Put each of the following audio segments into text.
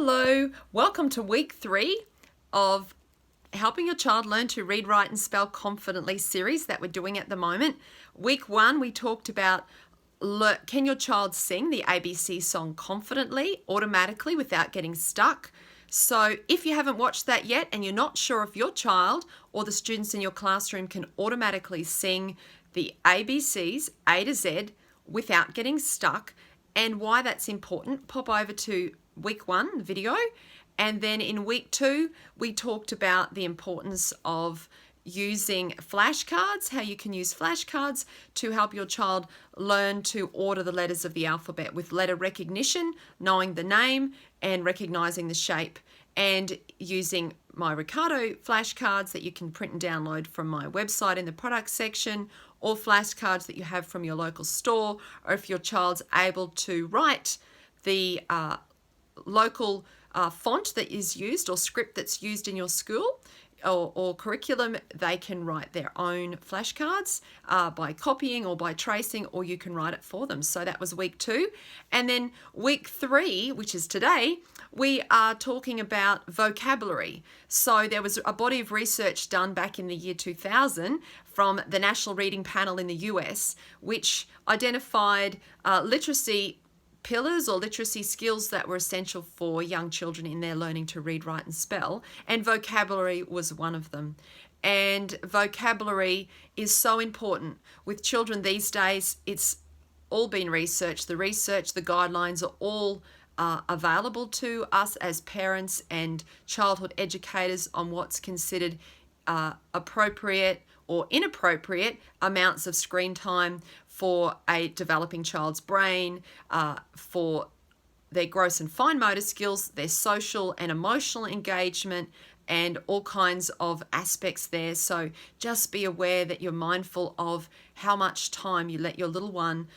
Hello, welcome to week 3 of Helping Your Child Learn to Read, Write and Spell Confidently series that we're doing at the moment. Week 1 we talked about can your child sing the ABC song confidently, automatically, without getting stuck? So if you haven't watched that yet and you're not sure if your child or the students in your classroom can automatically sing the ABCs A to Z without getting stuck and why that's important, pop over to week 1 video, and then in week 2 we talked about the importance of using flashcards, how you can use flashcards to help your child learn to order the letters of the alphabet with letter recognition, knowing the name and recognizing the shape, and using my Ricardo flashcards that you can print and download from my website in the product section, or flashcards that you have from your local store, or if your child's able to write the local font that is used or script that's used in your school or curriculum, they can write their own flashcards by copying or by tracing, or you can write it for them. So that was week 2. And then week 3, which is today, we are talking about vocabulary. So there was a body of research done back in the year 2000 from the National Reading Panel in the US, which identified literacy pillars or literacy skills that were essential for young children in their learning to read, write and spell, and vocabulary was one of them. And vocabulary is so important with children these days. It's all been researched. The guidelines are all available to us as parents and childhood educators on what's considered appropriate or inappropriate amounts of screen time for a developing child's brain, for their gross and fine motor skills, their social and emotional engagement, and all kinds of aspects there. So just be aware that you're mindful of how much time you let your little one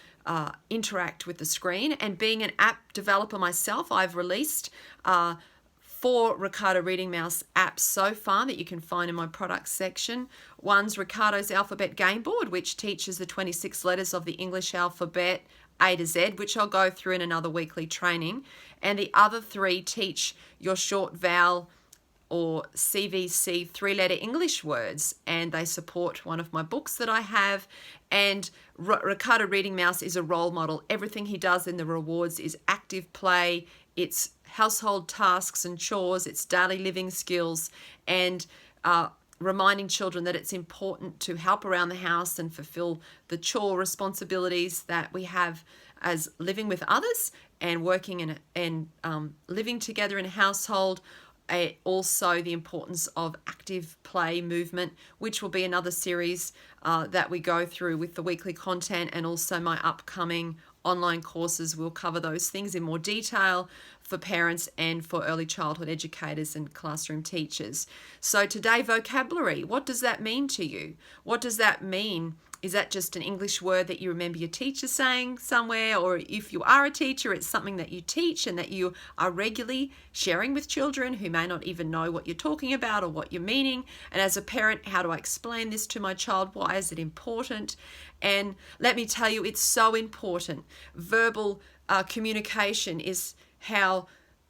interact with the screen. And being an app developer myself, I've released 4 Ricardo Reading Mouse apps so far that you can find in my products section. One's Ricardo's Alphabet Game Board, which teaches the 26 letters of the English alphabet A to Z, which I'll go through in another weekly training. And the other 3 teach your short vowel or CVC 3-letter English words, and they support one of my books that I have. And Ricardo Reading Mouse is a role model. Everything he does in the rewards is active play, it's household tasks and chores, it's daily living skills, and reminding children that it's important to help around the house and fulfill the chore responsibilities that we have as living with others and working and living together in a household. Also the importance of active play movement, which will be another series that we go through with the weekly content, and also my upcoming online courses will cover those things in more detail for parents and for early childhood educators and classroom teachers. So today, vocabulary, what does that mean to you? What does that mean? Is that just an English word that you remember your teacher saying somewhere? Or if you are a teacher, it's something that you teach and that you are regularly sharing with children who may not even know what you're talking about or what you're meaning. And as a parent, how do I explain this to my child? Why is it important? And let me tell you, it's so important. Verbal communication is how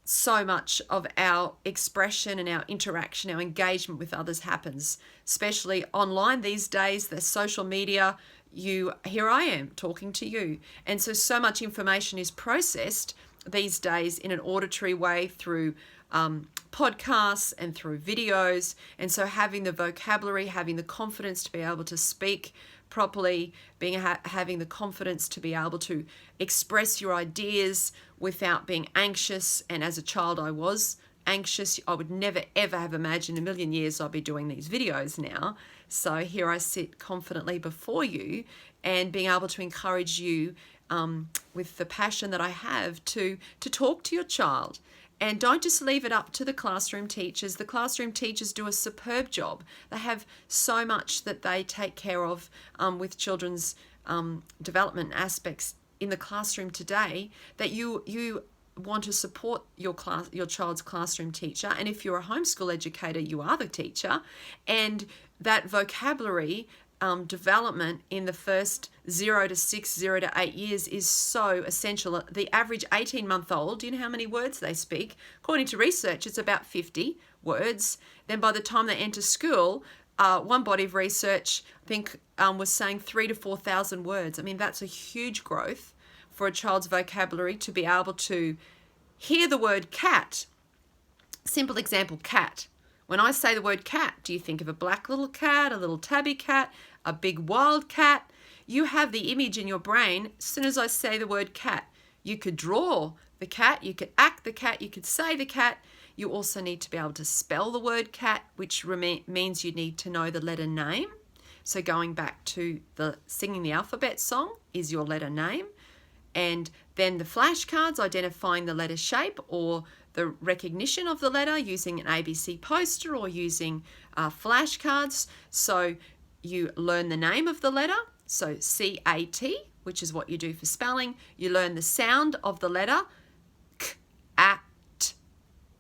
so much of our expression and our interaction, our engagement with others happens, especially online these days. The social media, here I am talking to you. And so much information is processed these days in an auditory way through podcasts and through videos. And so having the vocabulary, having the confidence to be able to speak properly, having the confidence to be able to express your ideas without being anxious. And as a child, I was anxious. I would never, ever have imagined in a million years I'd be doing these videos now. So here I sit confidently before you and being able to encourage you with the passion that I have to talk to your child. And don't just leave it up to the classroom teachers. The classroom teachers do a superb job. They have so much that they take care of with children's development aspects in the classroom today, that you want to support your child's classroom teacher. And if you're a homeschool educator, you are the teacher. And that vocabulary development in the first 0 to 6, 0 to 8 years is so essential. The average 18-month-old, do you know how many words they speak? According to research, it's about 50 words. Then by the time they enter school, one body of research, I think, was saying 3,000 to 4,000 words. I mean, that's a huge growth for a child's vocabulary to be able to hear the word cat. Simple example, cat. When I say the word cat, do you think of a black little cat, a little tabby cat, a big wild cat? You have the image in your brain as soon as I say the word cat. You could draw the cat, you could act the cat, you could say the cat. You also need to be able to spell the word cat, which means you need to know the letter name. So going back to the singing the alphabet song is your letter name. And then the flashcards, identifying the letter shape or the recognition of the letter using an ABC poster or using flashcards. So you learn the name of the letter, so C-A-T, which is what you do for spelling. You learn the sound of the letter K-A-T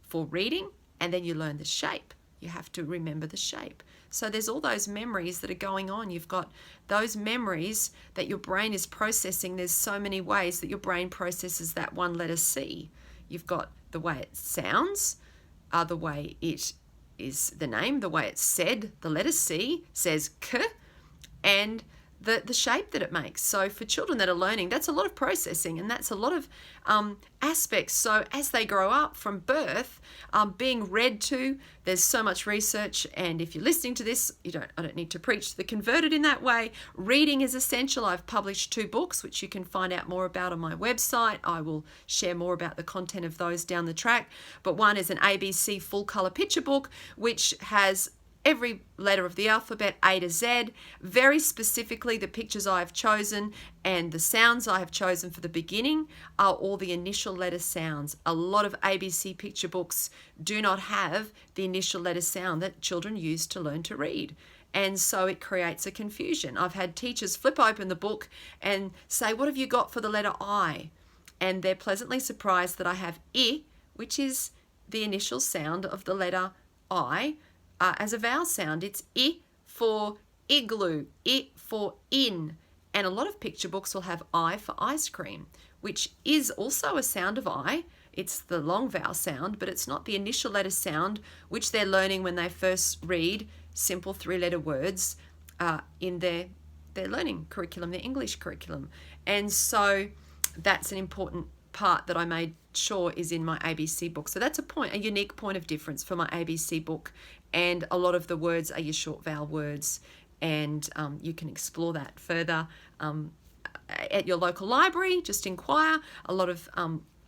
for reading, and then you learn the shape. You have to remember the shape. So there's all those memories that are going on. You've got those memories that your brain is processing. There's so many ways that your brain processes that one letter C. You've got the way it sounds, the way it is the name, the way it's said. The letter C says K, and the shape that it makes. So for children that are learning, that's a lot of processing, and that's a lot of aspects. So as they grow up from birth, being read to, there's so much research, and if you're listening to this, I don't need to preach to the converted in that way. Reading is essential. I've published 2 books, which you can find out more about on my website. I will share more about the content of those down the track. But one is an ABC full color picture book, which has every letter of the alphabet, A to Z, very specifically the pictures I have chosen and the sounds I have chosen for the beginning are all the initial letter sounds. A lot of ABC picture books do not have the initial letter sound that children use to learn to read. And so it creates a confusion. I've had teachers flip open the book and say, what have you got for the letter I? And they're pleasantly surprised that I have I, which is the initial sound of the letter I, as a vowel sound. It's I for igloo, I for in. And a lot of picture books will have I for ice cream, which is also a sound of I. It's the long vowel sound, but it's not the initial letter sound, which they're learning when they first read simple 3-letter words in their learning curriculum, their English curriculum. And so that's an important part that I made sure is in my ABC book. So that's a unique point of difference for my ABC book. And a lot of the words are your short vowel words, and you can explore that further at your local library. Just inquire. A lot of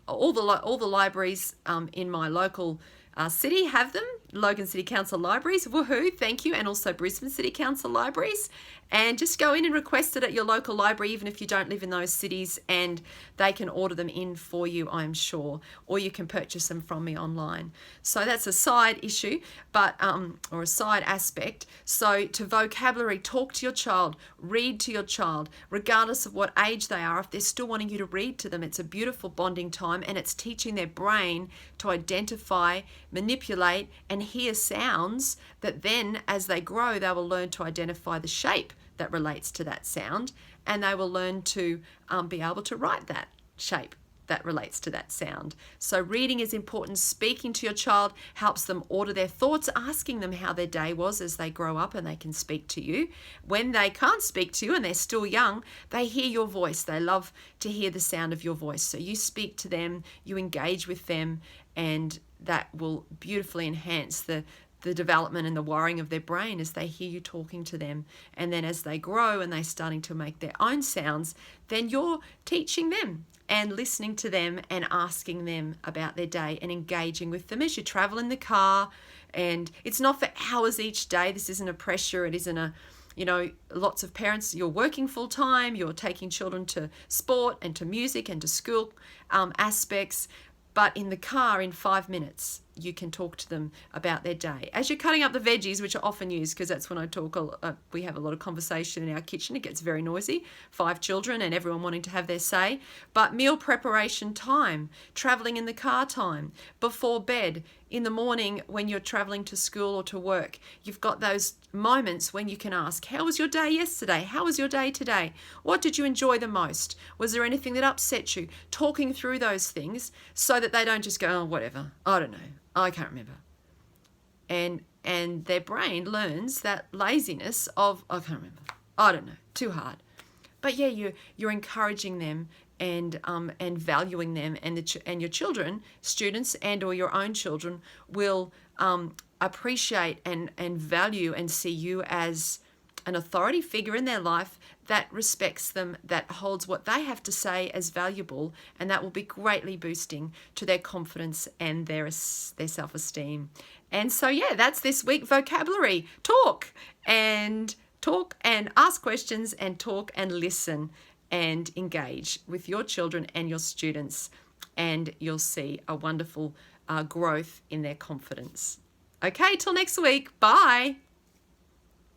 all the libraries in my local city have them. Logan City Council libraries, woohoo, thank you, and also Brisbane City Council libraries. And just go in and request it at your local library, even if you don't live in those cities, and they can order them in for you, I'm sure, or you can purchase them from me online. So that's a side issue, but or a side aspect. So to vocabulary, talk to your child, read to your child, regardless of what age they are. If they're still wanting you to read to them, it's a beautiful bonding time, and it's teaching their brain to identify, manipulate, and hear sounds that then, as they grow, they will learn to identify the shape that relates to that sound, and they will learn to be able to write that shape that relates to that sound. So reading is important. Speaking to your child helps them order their thoughts, asking them how their day was as they grow up and they can speak to you. When they can't speak to you and they're still young, they hear your voice. They love to hear the sound of your voice. So you speak to them, you engage with them, and that will beautifully enhance the development and the wiring of their brain as they hear you talking to them. And then as they grow and they're starting to make their own sounds, then you're teaching them and listening to them and asking them about their day and engaging with them as you travel in the car. And it's not for hours each day. This isn't a pressure. It isn't lots of parents, you're working full time, you're taking children to sport and to music and to school aspects. But in the car, in 5 minutes, you can talk to them about their day. As you're cutting up the veggies, which are often used, because that's when I talk, we have a lot of conversation in our kitchen. It gets very noisy, 5 children and everyone wanting to have their say. But meal preparation time, traveling in the car time, before bed, in the morning when you're traveling to school or to work, you've got those moments when you can ask, how was your day yesterday? How was your day today? What did you enjoy the most? Was there anything that upset you? Talking through those things so that they don't just go, oh, whatever, I don't know, I can't remember. And their brain learns that laziness of, I can't remember, I don't know, too hard. But yeah, you're encouraging them and valuing them, and your children, students, and or your own children will appreciate and value and see you as an authority figure in their life that respects them, that holds what they have to say as valuable, and that will be greatly boosting to their confidence and their self-esteem. And so yeah, that's this week vocabulary. Talk and ask questions and talk and listen and engage with your children and your students, and you'll see a wonderful growth in their confidence. Okay, till next week. Bye.